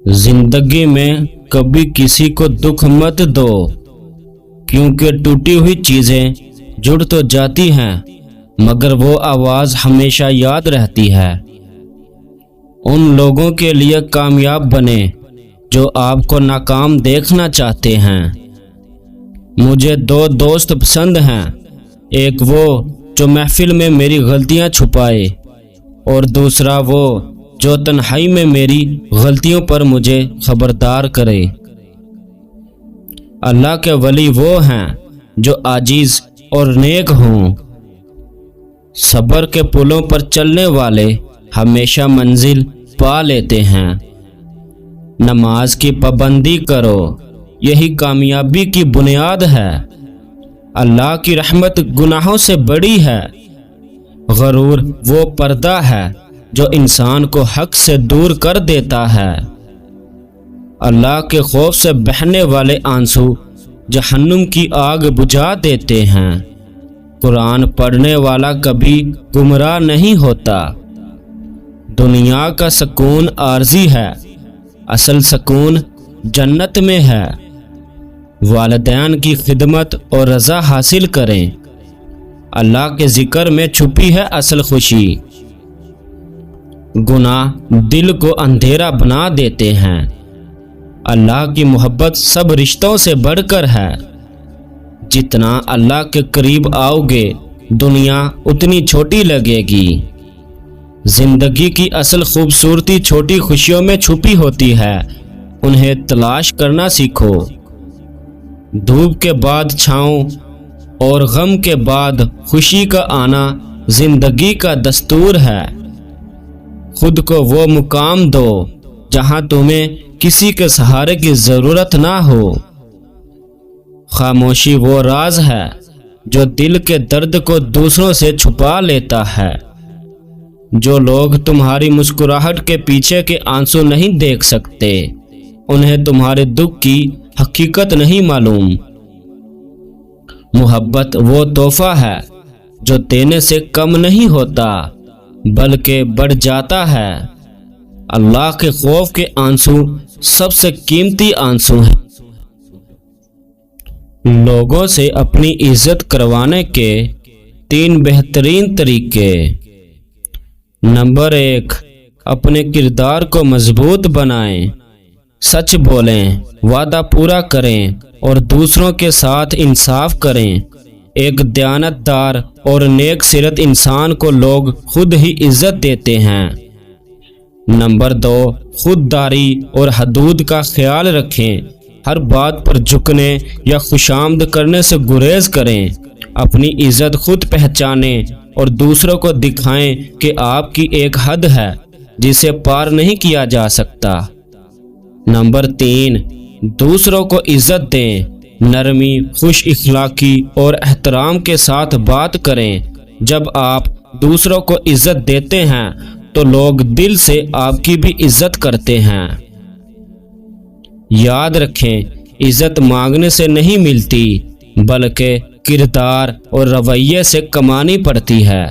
जिंदगी में कभी किसी को दुख मत दो, क्योंकि टूटी हुई चीजें जुड़ तो जाती हैं मगर वो आवाज हमेशा याद रहती है। उन लोगों के लिए कामयाब बने जो आपको नाकाम देखना चाहते हैं। मुझे दो दोस्त पसंद हैं, एक वो जो महफिल में मेरी गलतियां छुपाए और दूसरा वो जो तन्हाई में मेरी गलतियों पर मुझे खबरदार करे। अल्लाह के वली वो हैं जो आजीज और नेक हों। सब्र के पुलों पर चलने वाले हमेशा मंजिल पा लेते हैं। नमाज की पाबंदी करो, यही कामयाबी की बुनियाद है। अल्लाह की रहमत गुनाहों से बड़ी है। गरूर वो पर्दा है जो इंसान को हक से दूर कर देता है। अल्लाह के खौफ से बहने वाले आंसू जहन्नुम की आग बुझा देते हैं। कुरान पढ़ने वाला कभी गुमराह नहीं होता। दुनिया का सुकून आर्जी है, असल सुकून जन्नत में है। वालिदैन की खिदमत और रज़ा हासिल करें, अल्लाह के जिक्र में छुपी है असल खुशी। गुनाह दिल को अंधेरा बना देते हैं। अल्लाह की मोहब्बत सब रिश्तों से बढ़कर है। जितना अल्लाह के करीब आओगे दुनिया उतनी छोटी लगेगी। जिंदगी की असल खूबसूरती छोटी खुशियों में छुपी होती है, उन्हें तलाश करना सीखो। धूप के बाद छाँव और गम के बाद खुशी का आना जिंदगी का दस्तूर है। खुद को वो मुकाम दो जहां तुम्हें किसी के सहारे की जरूरत ना हो। खामोशी वो राज है जो दिल के दर्द को दूसरों से छुपा लेता है। जो लोग तुम्हारी मुस्कुराहट के पीछे के आंसू नहीं देख सकते, उन्हें तुम्हारे दुख की हकीकत नहीं मालूम। मोहब्बत वो तोहफा है जो देने से कम नहीं होता बल्कि बढ़ जाता है। अल्लाह के खौफ के आंसू सबसे कीमती आंसू हैं। लोगों से अपनी इज्जत करवाने के 3 बेहतरीन तरीके। नंबर 1, अपने किरदार को मजबूत बनाएं। सच बोलें, वादा पूरा करें और दूसरों के साथ इंसाफ करें। एक दयानतदार और नेक सीरत इंसान को लोग खुद ही इज्जत देते हैं। नंबर 2, खुददारी और हदूद का ख्याल रखें। हर बात पर झुकने या खुशामद करने से गुरेज करें। अपनी इज्जत खुद पहचानें और दूसरों को दिखाएं कि आपकी एक हद है जिसे पार नहीं किया जा सकता। नंबर 3, दूसरों को इज्जत दें। नरमी, खुश इखलाकी और एहतराम के साथ बात करें। जब आप दूसरों को इज्जत देते हैं तो लोग दिल से आपकी भी इज्जत करते हैं। याद रखें, इज्जत मांगने से नहीं मिलती बल्कि किरदार और रवैये से कमानी पड़ती है।